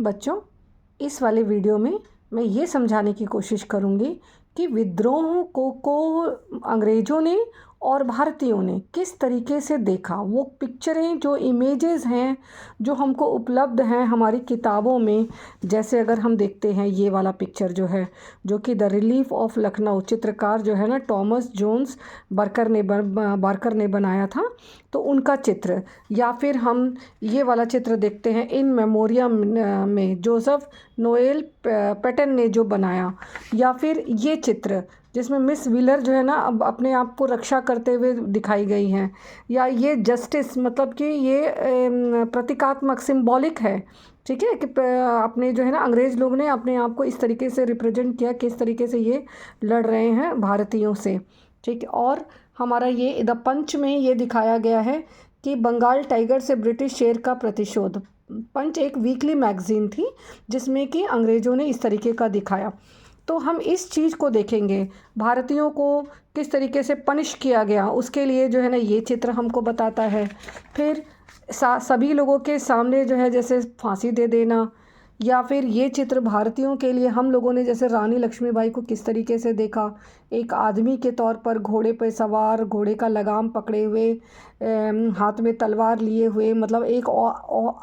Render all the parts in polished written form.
बच्चों, इस वाले वीडियो में मैं ये समझाने की कोशिश करूँगी कि विद्रोह को अंग्रेज़ों ने और भारतीयों ने किस तरीके से देखा। वो पिक्चरें, जो इमेजेस हैं, जो हमको उपलब्ध हैं हमारी किताबों में, जैसे अगर हम देखते हैं ये वाला पिक्चर जो है, जो कि द रिलीफ ऑफ लखनऊ, चित्रकार जो है ना टॉमस जोन्स बार्कर ने बनाया था, तो उनका चित्र। या फिर हम ये वाला चित्र देखते हैं इन मेमोरियम में जोसेफ नोएल पैटन ने जो बनाया। या फिर ये चित्र जिसमें मिस व्हीलर जो है ना अब अपने आप को रक्षा करते हुए दिखाई गई हैं। या ये जस्टिस, मतलब कि ये प्रतीकात्मक, सिंबॉलिक है, ठीक है, कि अपने जो है ना अंग्रेज़ लोग ने अपने आप को इस तरीके से रिप्रेजेंट किया, किस तरीके से ये लड़ रहे हैं भारतीयों से, ठीक है। और हमारा ये द पंच में ये दिखाया गया है कि बंगाल टाइगर से ब्रिटिश शेर का प्रतिशोध। पंच एक वीकली मैगज़ीन थी जिसमें कि अंग्रेज़ों ने इस तरीके का दिखाया। तो हम इस चीज़ को देखेंगे, भारतीयों को किस तरीके से पनिश किया गया, उसके लिए जो है ना ये चित्र हमको बताता है। फिर सभी लोगों के सामने जो है जैसे फांसी दे देना, या फिर ये चित्र भारतीयों के लिए हम लोगों ने जैसे रानी लक्ष्मीबाई को किस तरीके से देखा, एक आदमी के तौर पर घोड़े पर सवार, घोड़े का लगाम पकड़े हुए, हाथ में तलवार लिए हुए, मतलब एक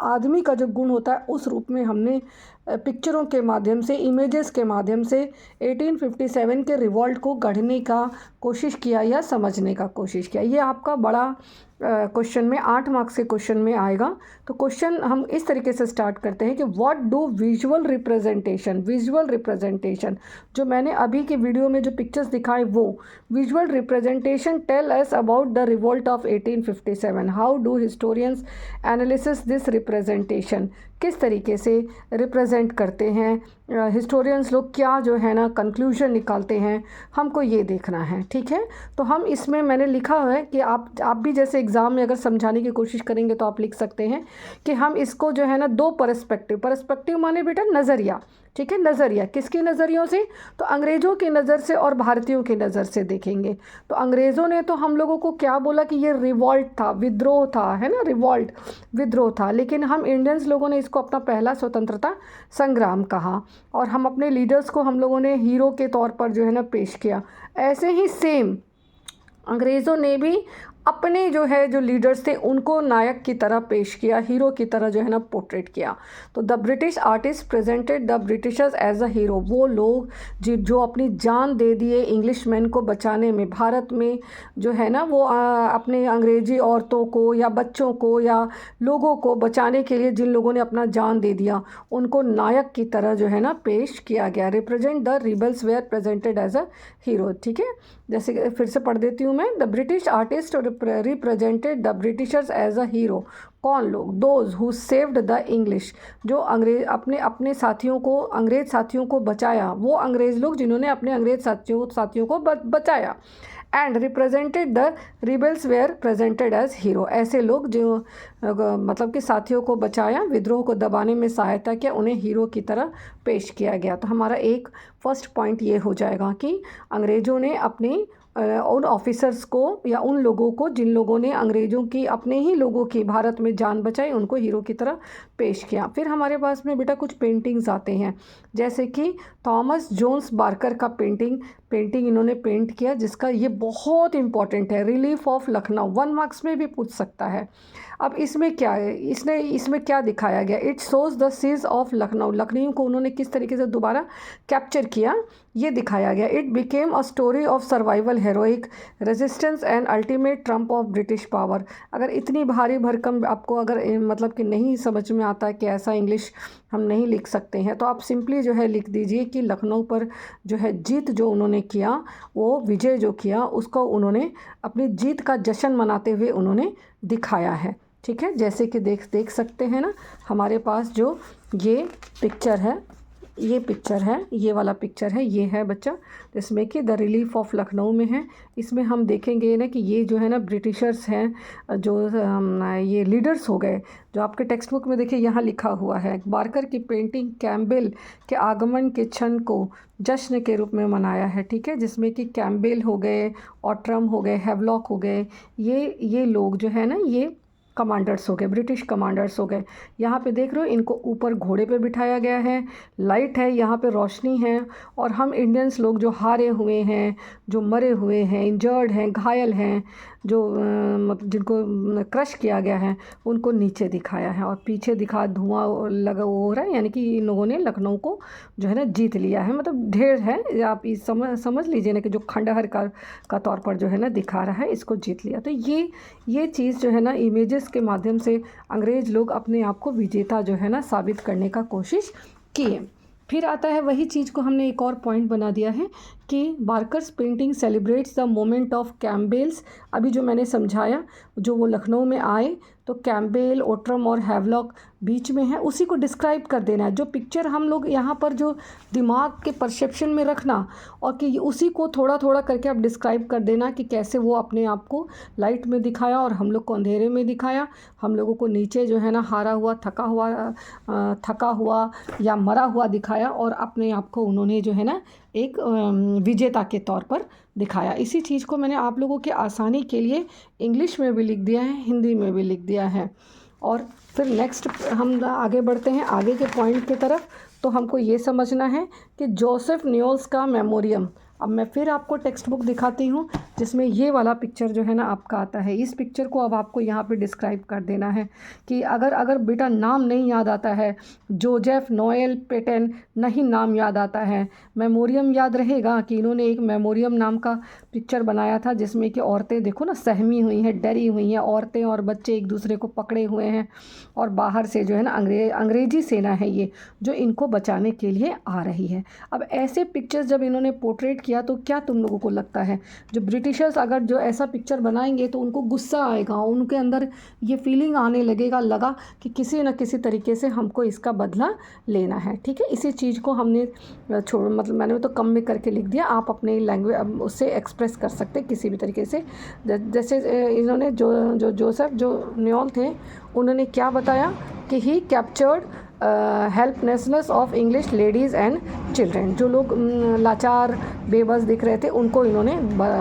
आदमी का जो गुण होता है उस रूप में हमने पिक्चरों के माध्यम से, इमेजेस के माध्यम से 1857 के रिवॉल्ट को गढ़ने का कोशिश किया या समझने का कोशिश किया। ये आपका बड़ा क्वेश्चन में 8 मार्क्स के क्वेश्चन में आएगा। तो क्वेश्चन हम इस तरीके से स्टार्ट करते हैं कि व्हाट डू विजुअल रिप्रेजेंटेशन, जो मैंने अभी के वीडियो में जो पिक्चर्स दिखाए वो visual representation tell us about the revolt of 1857। How do historians analysis this representation, किस तरीके से रिप्रेजेंट करते हैं हिस्टोरियंस लोग, क्या जो है ना कंक्लूजन निकालते हैं, हमको ये देखना है, ठीक है। तो हम इसमें मैंने लिखा है कि आप भी जैसे एग्ज़ाम में अगर समझाने की कोशिश करेंगे तो आप लिख सकते हैं कि हम इसको जो है ना दो पर्सपेक्टिव माने बेटा नज़रिया, ठीक है, नज़रिया किसके नज़रियों से, तो अंग्रेज़ों की नज़र से और भारतीयों की नज़र से देखेंगे। तो अंग्रेज़ों ने तो हम लोगों को क्या बोला कि ये रिवॉल्ट था, विद्रोह था, है ना, रिवॉल्ट विद्रोह था, लेकिन हम इंडियंस लोगों ने इसको अपना पहला स्वतंत्रता संग्राम कहा, और हम अपने लीडर्स को हम लोगों ने हीरो के तौर पर जो है ना पेश किया। ऐसे ही सेम अंग्रेज़ों ने भी अपने जो है जो लीडर्स थे उनको नायक की तरह पेश किया, हीरो की तरह जो है ना पोर्ट्रेट किया। तो the British artist presented the Britishers as a hero, वो लोग जो अपनी जान दे दिए इंग्लिश मैन को बचाने में, भारत में जो है ना वो अपने अंग्रेज़ी औरतों को या बच्चों को या लोगों को बचाने के लिए जिन लोगों ने अपना जान दे दिया उनको नायक की तरह जो है ना पेश किया गया। Represent the rebels were presented as a hero, ठीक है। जैसे फिर से पढ़ देती हूँ मैं, the British artist represented the Britishers as a hero. कौन लोग, those who saved the English, जो अपने साथियों को, अंग्रेज़ साथियों को बचाया, वो अंग्रेज़ लोग जिन्होंने अपने अंग्रेज़ साथियों को बचाया। And represented the rebels were presented as hero, ऐसे लोग जो मतलब कि साथियों को बचाया, विद्रोह को दबाने में सहायता किया, उन्हें हीरो की तरह पेश किया गया। तो हमारा एक फर्स्ट पॉइंट ये हो जाएगा कि अंग्रेज़ों ने अपने उन ऑफिसर्स को या उन लोगों को जिन लोगों ने अंग्रेज़ों की, अपने ही लोगों की भारत में जान बचाई, उनको हीरो की तरह पेश किया। फिर हमारे पास में बेटा कुछ पेंटिंग्स आते हैं, जैसे कि थॉमस जोन्स बार्कर का पेंटिंग इन्होंने पेंट किया, जिसका ये बहुत इंपॉर्टेंट है, रिलीफ ऑफ लखनऊ, 1 मार्क्स में भी पूछ सकता है। अब इसमें क्या है, इसमें क्या दिखाया गया, it shows the siege of Lucknow, Lucknow को उन्होंने किस तरीके से दोबारा कैप्चर किया ये दिखाया गया। It became a story of survival, heroic resistance and ultimate Trump of British power. अगर इतनी भारी भरकम आपको अगर मतलब कि नहीं समझ में आता है कि ऐसा इंग्लिश हम नहीं लिख सकते हैं, तो आप सिंपली जो है लिख दीजिए कि लखनऊ पर जो है जीत जो उन्होंने किया, वो विजय जो किया, उसको उन्होंने अपनी जीत का जश्न मनाते हुए उन्होंने दिखाया है, ठीक है। जैसे कि देख सकते हैं ना, हमारे पास जो ये पिक्चर है, ये वाला पिक्चर है, ये है बच्चा, जिसमें कि द रिलीफ ऑफ लखनऊ में है। इसमें हम देखेंगे ना कि ये जो है ना ब्रिटिशर्स हैं, जो ये लीडर्स हो गए, जो आपके टेक्स्ट बुक में देखिए यहाँ लिखा हुआ है। बार्कर की पेंटिंग कैम्पबेल के आगमन के क्षण को जश्न के रूप में मनाया है, ठीक है, जिसमें कि कैम्पबेल हो गए, ऑट्रम हो गए, हैवलॉक हो गए, ये लोग जो है ना, ये कमांडर्स हो गए, ब्रिटिश कमांडर्स हो गए। यहाँ पे देख रहे हो इनको ऊपर घोड़े पे बिठाया गया है, लाइट है, यहाँ पे रोशनी है, और हम इंडियंस लोग जो हारे हुए हैं, जो मरे हुए हैं, इंजर्ड हैं, घायल हैं, जो मतलब जिनको क्रश किया गया है, उनको नीचे दिखाया है। और पीछे दिखा धुआं लगा हो रहा है, यानी कि इन लोगों ने लखनऊ को जो है ना जीत लिया है। मतलब ढेर है, आप इस समझ लीजिए ना कि जो खंडहर का तौर पर जो है ना दिखा रहा है, इसको जीत लिया। तो ये चीज़ जो है ना इमेजेस के माध्यम से अंग्रेज़ लोग अपने आप को विजेता जो है ना साबित करने का कोशिश किए। फिर आता है वही चीज़ को हमने एक और पॉइंट बना दिया है कि Barker's painting celebrates the moment of Campbell's. अभी जो मैंने समझाया, जो वो लखनऊ में आए तो कैम्पबेल, ओट्रम और हैवलॉक बीच में है, उसी को डिस्क्राइब कर देना है। जो पिक्चर हम लोग यहाँ पर जो दिमाग के परसेप्शन में रखना, और कि उसी को थोड़ा थोड़ा करके आप डिस्क्राइब कर देना कि कैसे वो अपने आप को लाइट में दिखाया और हम लोग को अंधेरे में दिखाया, हम लोगों को नीचे जो है ना हारा हुआ, थका हुआ या मरा हुआ दिखाया, और अपने आप को उन्होंने जो है ना एक विजेता के तौर पर दिखाया। इसी चीज़ को मैंने आप लोगों के आसानी के लिए इंग्लिश में भी लिख दिया है, हिंदी में भी लिख दिया है। और फिर नेक्स्ट हम आगे बढ़ते हैं आगे के पॉइंट की तरफ। तो हमको ये समझना है कि जोसेफ न्योल्स का मेमोरियम। अब मैं फिर आपको टेक्स्ट बुक दिखाती हूँ जिसमें ये वाला पिक्चर जो है ना आपका आता है। इस पिक्चर को अब आपको यहाँ पे डिस्क्राइब कर देना है कि अगर बेटा नाम नहीं याद आता है, जोसेफ नोएल पेटेन नहीं नाम याद आता है, मेमोरियम याद रहेगा कि इन्होंने एक मेमोरियम नाम का पिक्चर बनाया था जिसमें कि औरतें देखो ना सहमी हुई हैं, डरी हुई हैं, औरतें और बच्चे एक दूसरे को पकड़े हुए हैं, और बाहर से जो है ना अंग्रेजी सेना है ये जो इनको बचाने के लिए आ रही है। अब ऐसे पिक्चर्स जब इन्होंने पोर्ट्रेट किया तो क्या तुम लोगों को लगता है जो ब्रिटिशर्स अगर जो ऐसा पिक्चर बनाएंगे तो उनको गुस्सा आएगा, उनके अंदर ये फीलिंग आने लगा कि किसी न किसी तरीके से हमको इसका बदला लेना है। ठीक है, इसी चीज़ को हमने मतलब मैंने तो कम में करके लिख दिया, आप अपने लैंग्वेज उससे एक्सप्रेस कर सकते किसी भी तरीके से। जैसे इन्होंने जो जोसेफ जो न्योल थे उन्होंने क्या बताया कि he captured helplessness of English ladies and children. जो लोग लाचार बेबस दिख रहे थे उनको इन्होंने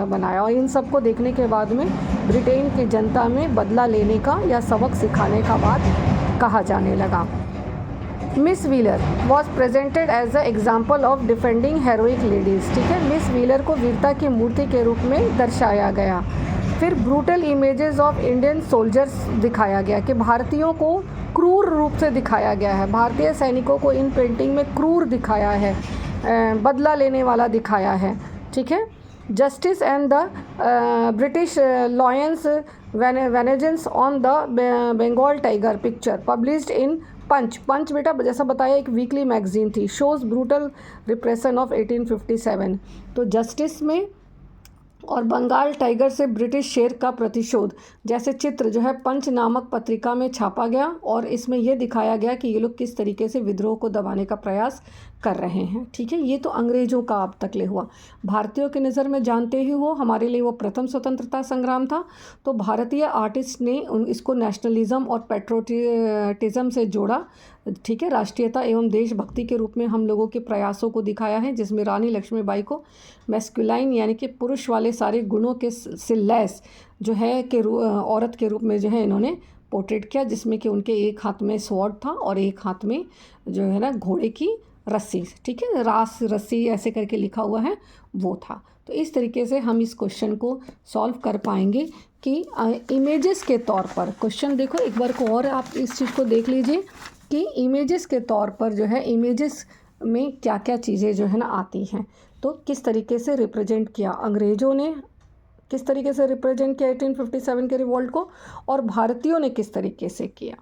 बनाया, और इन सब को देखने के बाद में ब्रिटेन की जनता में बदला लेने का या सबक सिखाने का बात कहा जाने लगा। Miss Wheeler was presented as a example of defending heroic ladies. ठीक है, मिस व्हीलर को वीरता की मूर्ति के रूप में दर्शाया गया। फिर brutal images of Indian soldiers दिखाया गया कि भारतीयों को क्रूर रूप से दिखाया गया है, भारतीय सैनिकों को इन पेंटिंग में क्रूर दिखाया है, बदला लेने वाला दिखाया है। ठीक है, justice and the British lion's vengeance on the Bengal tiger picture published in Punch बेटा जैसा बताया एक वीकली मैगजीन थी, शोज़ ब्रूटल रिप्रेशन ऑफ 1857। तो जस्टिस में और बंगाल टाइगर से ब्रिटिश शेर का प्रतिशोध जैसे चित्र जो है पंच नामक पत्रिका में छापा गया, और इसमें यह दिखाया गया कि ये लोग किस तरीके से विद्रोह को दबाने का प्रयास कर रहे हैं। ठीक है, ये तो अंग्रेज़ों का अब तक ले हुआ। भारतीयों की नज़र में जानते ही हो हमारे लिए वो प्रथम स्वतंत्रता संग्राम था, तो भारतीय आर्टिस्ट ने इसको नेशनलिज्म और पैट्रियोटिज्म से जोड़ा। ठीक है, राष्ट्रीयता एवं देशभक्ति के रूप में हम लोगों के प्रयासों को दिखाया है, जिसमें रानी लक्ष्मीबाई को मैस्कुलाइन यानी कि पुरुष वाले सारे गुणों के से लैस जो है कि औरत के रूप में जो है इन्होंने पोर्ट्रेट किया, जिसमें कि उनके एक हाथ में स्वॉर्ड था और एक हाथ में जो है ना घोड़े की रस्सी, ठीक है, रास रस्सी ऐसे करके लिखा हुआ है वो था। तो इस तरीके से हम इस क्वेश्चन को सॉल्व कर पाएंगे कि इमेजेस के तौर पर क्वेश्चन देखो एक बार को और आप इस चीज़ को देख लीजिए कि इमेजेस के तौर पर जो है इमेजेस में क्या क्या चीज़ें जो है ना आती हैं। तो किस तरीके से रिप्रेजेंट किया अंग्रेज़ों ने, किस तरीके से रिप्रेजेंट किया 1857 के रिवॉल्ट को, और भारतीयों ने किस तरीके से किया।